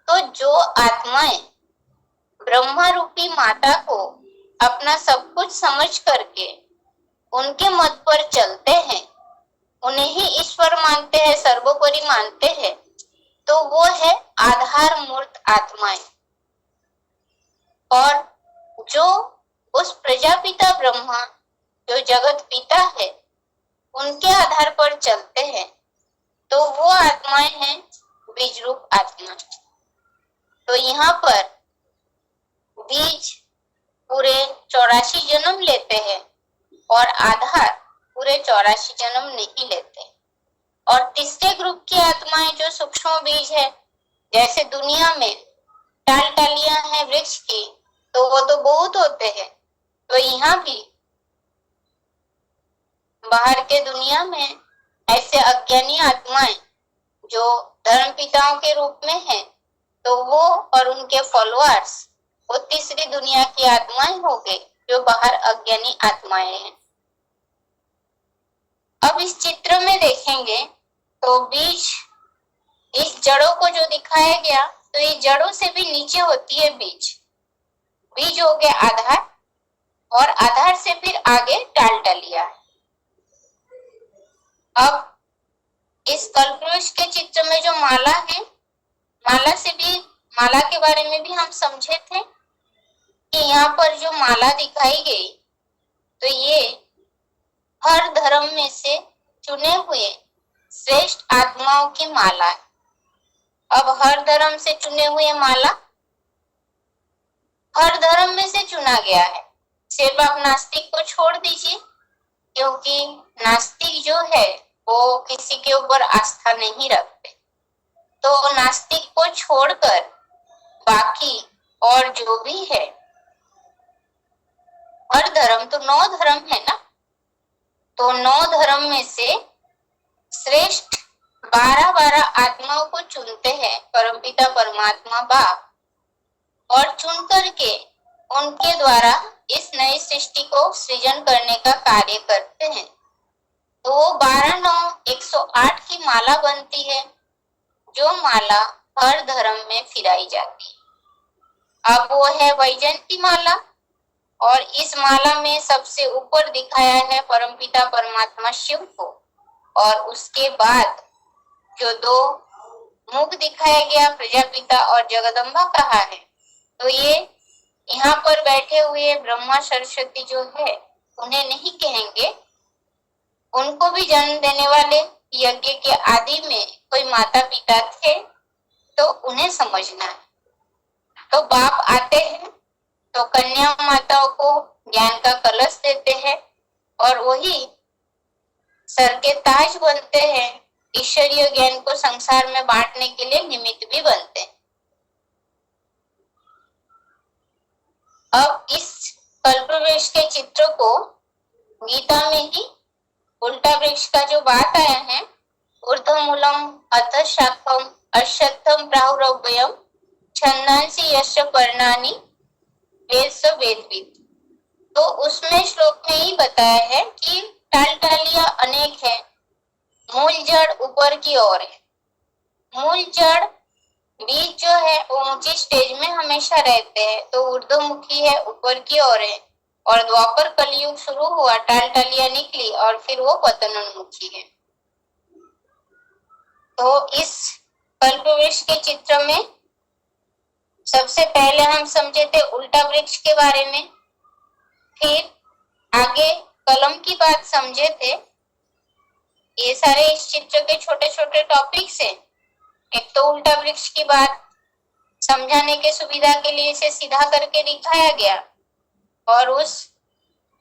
तो जो आत्माएं ब्रह्मा रूपी माता को अपना सब कुछ समझ करके उनके मत पर चलते हैं, उन्हें ही ईश्वर मानते हैं, सर्वोपरि मानते हैं, तो वो है आधार मूर्त आत्माएं। और जो उस प्रजापिता ब्रह्मा जो जगत पिता है उनके आधार पर चलते हैं, तो वो आत्माएं हैं बीज रूप आत्मा। तो यहाँ पर बीज पूरे 84 जन्म लेते हैं और आधार पूरे 84 जन्म नहीं लेते। और तीसरे ग्रुप की आत्माएं जो सूक्ष्म बीज है, जैसे दुनिया में टाल टालियां हैं वृक्ष की, तो वो तो बहुत होते हैं। तो यहाँ भी बाहर के दुनिया में ऐसे अज्ञानी आत्माएं जो धर्म पिताओं के रूप में हैं, तो वो और उनके फॉलोअर्स वो तीसरी दुनिया की आत्माएं हो गए जो बाहर अज्ञानी आत्माएं हैं। अब इस चित्र में देखेंगे तो बीज, इस जड़ों को जो दिखाया गया, तो ये जड़ों से भी नीचे होती है बीज। बीज हो गया आधार, और आधार से फिर आगे टाल टलिया। अब इस कल्पवृक्ष के चित्र में जो माला है, माला के बारे में भी हम समझे थे कि यहाँ पर जो माला दिखाई गई, तो ये हर धर्म में से चुने हुए श्रेष्ठ आत्माओं की माला है। अब हर धर्म से चुने हुए माला हर धर्म में से चुना गया है। सिर्फ आप नास्तिक को छोड़ दीजिए, क्योंकि नास्तिक जो है वो किसी के ऊपर आस्था नहीं रखते। तो नास्तिक को छोड़कर बाकी और जो भी है, हर धर्म तो 9 धर्म है ना, तो 9 धर्म में से श्रेष्ठ 12 आत्माओं को चुनते हैं परमपिता परमात्मा बाप, और चुन करके उनके द्वारा इस नई सृष्टि को सृजन करने का कार्य करते हैं। तो वो 12 9 108 की माला बनती है, जो माला हर धर्म में फिराई जाती है। अब वो है वैजयंती माला, और इस माला में सबसे ऊपर दिखाया है परमपिता परमात्मा शिव को, और उसके बाद जो 2 मुख दिखाया गया प्रजापिता और जगदम्बा कहा है। तो ये यहाँ पर बैठे हुए ब्रह्मा सरस्वती जो है उन्हें नहीं कहेंगे, उनको भी जन्म देने वाले यज्ञ के आदि में कोई माता पिता थे, तो उन्हें समझना है। तो बाप आते हैं तो कन्या माताओं को ज्ञान का कलश देते हैं, और वही सर के ताज बनते हैं, ईश्वरीय ज्ञान को संसार में बांटने के लिए निमित्त भी बनते हैं। अब इस कल्पवृक्ष के चित्र को गीता में ही उल्टा वृक्ष का जो बात आया है, ऊर्ध्वमूलम अथ शाखम अश्वत्थम प्राहुरव्ययम छंदांसि यस्य पर्णानि वेद स वेदविद, तो उसमें श्लोक में ही बताया है कि टाल टालियां अनेक है, मूल जड़ ऊपर की ओर है। मूल जड़ बीज जो है वो ऊंची स्टेज में हमेशा रहते हैं, तो ऊर्ध्वमुखी है, ऊपर की ओर है, और द्वापर कलयुग शुरू हुआ, टाल टालियां निकली और फिर वो पतनोन्मुखी है। तो इस कल्पवृक्ष के चित्र में सबसे पहले हम समझे थे उल्टा वृक्ष के बारे में, फिर आगे कलम की बात समझे थे। ये सारे इस चित्र के छोटे छोटे टॉपिक्स हैं। एक तो उल्टा वृक्ष की बात समझाने के सुविधा के लिए इसे सीधा करके दिखाया गया, और उस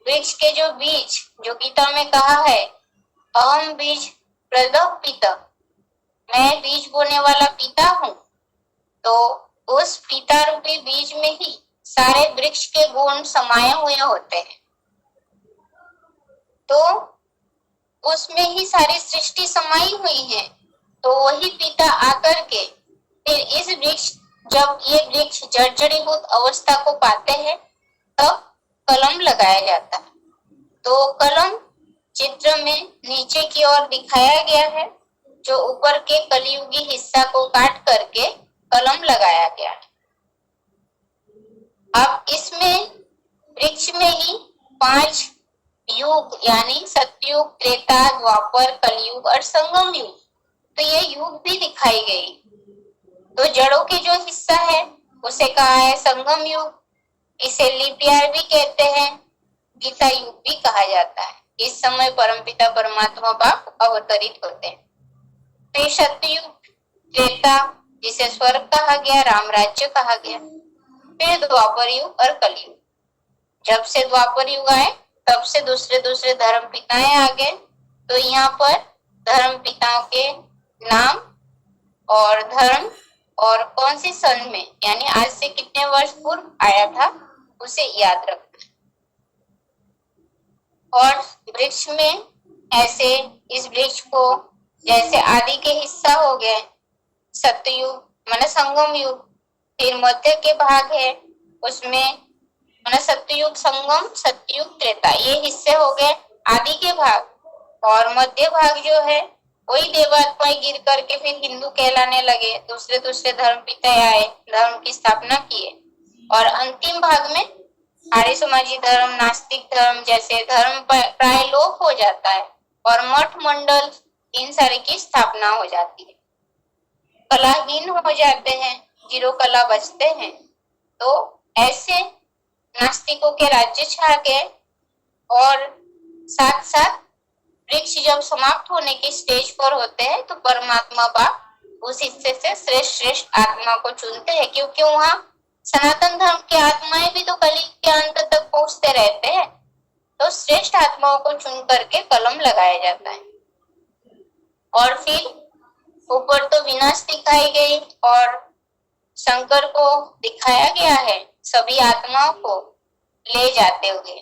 वृक्ष के जो बीज जो गीता में कहा है अहम बीज प्रदः पिता, मैं बीज बोने वाला पिता हूँ, तो उस पिता रूपी बीज में ही सारे वृक्ष के गुण समाये हुए होते हैं। तो उसमें ही सारी सृष्टि समाई हुई है। तो वही पिता आकर के फिर इस वृक्ष, जब ये वृक्ष जर्जरीभूत अवस्था को पाते हैं तब कलम लगाया जाता है। तो कलम चित्र में नीचे की ओर दिखाया गया है, जो ऊपर के कलियुगी हिस्सा को काट करके कलम लगाया गया है। अब इसमें वृक्ष में ही 5 युग यानी सतयुग, त्रेता, द्वापर, कलयुग और संगम युग, तो ये युग भी दिखाई गई। तो जड़ों के जो हिस्सा है उसे कहा है संगम युग, इसे लिपियार भी कहते हैं, गीता युग भी कहा जाता है। इस समय परमपिता परमात्मा बाप अवतरित होते हैं। फिर सतयुग, त्रेता जिसे स्वर्ग कहा गया, राम राज्य कहा गया, फिर द्वापर युग और कलयुग। जब से द्वापर युग आए तब से दूसरे दूसरे धर्म पिताएं आ गए। तो यहाँ पर धर्म पिताओं के नाम और धर्म और कौन सी सन में यानी आज से कितने वर्ष पूर्व आया था उसे याद रखना। और वृक्ष में ऐसे इस वृक्ष को जैसे आदि के हिस्सा हो गए सतयुग माने संगम युग, फिर मध्य के भाग है उसमें माने सतयुग, संगम, सतयुग, त्रेता, ये हिस्से हो गए आदि के भाग। और मध्य भाग जो है वही देवात्माएं गिर करके फिर हिंदू कहलाने लगे, दूसरे दूसरे धर्म पिता आए, धर्म की स्थापना किए। और अंतिम भाग में आर्य समाजी धर्म, नास्तिक धर्म जैसे धर्म प्राय लोप हो जाता है और मठ मंडल इन सारे की स्थापना हो जाती है, कलाहीन हो जाते हैं, जीरो कला बचते हैं। तो ऐसे नास्तिकों के राज्य छा गए। और साथ साथ वृक्ष जब समाप्त होने की स्टेज पर होते हैं तो परमात्मा बाप उस हिस्से से श्रेष्ठ श्रेष्ठ आत्मा को चुनते हैं, क्योंकि वहाँ सनातन धर्म की आत्माएं भी तो कली के अंत तक पहुंचते रहते हैं। तो श्रेष्ठ आत्माओं को चुन करके कलम लगाया जाता है। और फिर ऊपर तो विनाश दिखाई गई और शंकर को दिखाया गया है सभी आत्माओं को ले जाते हुए।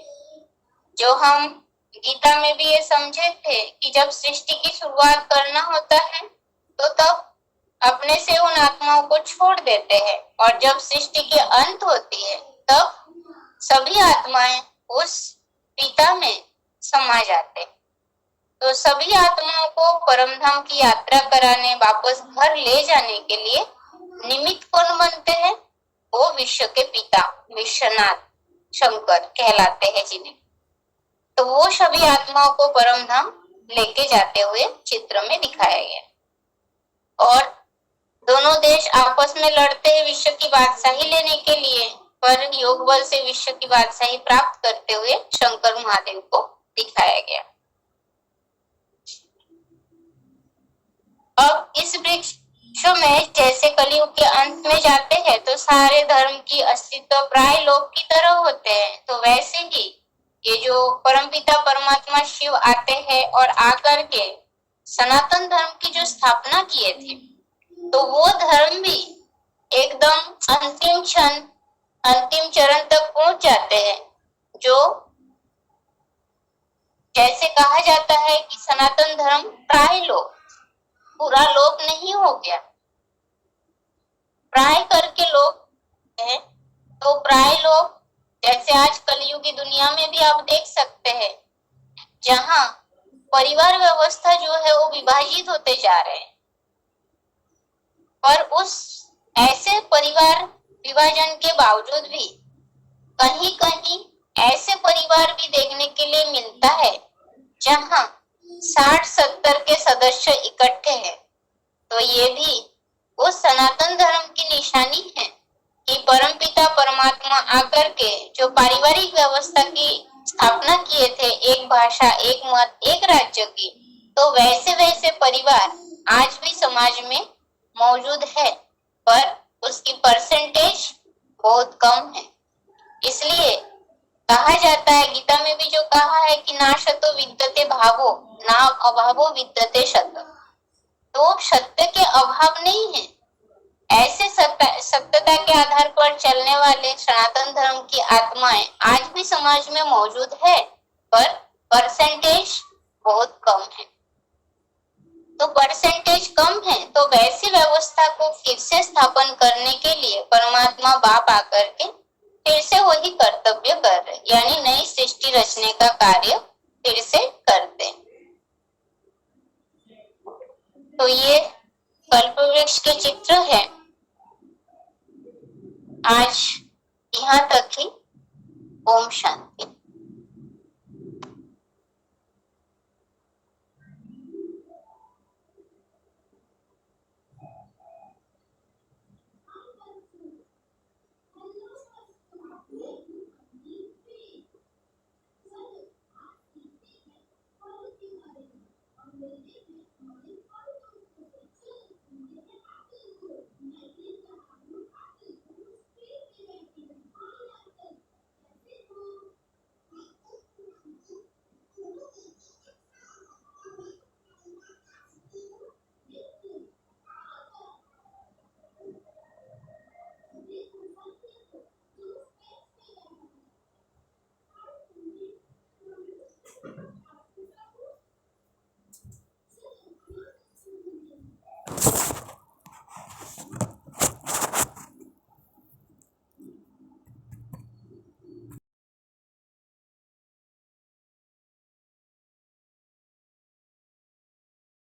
जो हम गीता में भी ये समझे थे कि जब सृष्टि की शुरुआत करना होता है तो तब अपने से उन आत्माओं को छोड़ देते हैं, और जब सृष्टि के अंत होती है तब सभी आत्माएं उस पिता में समा जाते। तो सभी आत्माओं को परमधाम की यात्रा कराने, वापस घर ले जाने के लिए निमित्त कौन बनते हैं? वो विश्व के पिता विश्वनाथ शंकर कहलाते हैं जिन्हें। तो वो सभी आत्माओं को परमधाम लेके जाते हुए चित्र में दिखाया गया। और दोनों देश आपस में लड़ते हैं विश्व की बादशाही लेने के लिए, पर योग बल से विश्व की बादशाही प्राप्त करते हुए शंकर महादेव को दिखाया गया। अब इस वृक्ष में जैसे कलयुग के अंत में जाते हैं तो सारे धर्म की अस्तित्व प्राय लोक की तरह होते हैं, तो वैसे ही ये जो परमपिता परमात्मा शिव आते हैं और आकर के सनातन धर्म की जो स्थापना किए थे, तो वो धर्म भी एकदम अंतिम क्षण, अंतिम चरण तक पहुंच जाते हैं। जो जैसे कहा जाता है कि सनातन धर्म प्राय लोक, पूरा लोक नहीं हो गया, प्राय करके लोग हैं। तो प्राय लोग जैसे आज कलयुगी दुनिया में भी आप देख सकते हैं, जहां परिवार व्यवस्था जो है वो विभाजित होते जा रहे हैं, पर उस ऐसे परिवार विभाजन के बावजूद भी कहीं कहीं ऐसे परिवार भी देखने के लिए मिलता है जहां 60-70 के सदस्य इकट्ठे हैं। तो ये भी उस सनातन धर्म की निशानी है कि परमपिता परमात्मा आकर के जो पारिवारिक व्यवस्था की स्थापना किए थे, एक भाषा, एक मत, एक राज्य की, तो वैसे वैसे परिवार आज भी समाज में मौजूद है, पर उसकी परसेंटेज बहुत कम है। इसलिए कहा जाता है, गीता में भी जो कहा है कि ना शतो विद्यते भावो ना अभावो विद्यते शत, तो सत्य के अभाव नहीं है। ऐसे सत्यता के आधार पर चलने वाले सनातन धर्म की आत्माएं आज भी समाज में मौजूद है, पर परसेंटेज बहुत कम है। तो परसेंटेज कम है, तो वैसी व्यवस्था को फिर से स्थापन करने के लिए परमात्मा बाप आकर के फिर से वही कर्तव्य कर रहे, यानी नई सृष्टि रचने का कार्य फिर से करते। तो ये कल्पवृक्ष के चित्र है। आज यहाँ तक ही। ओम शांति।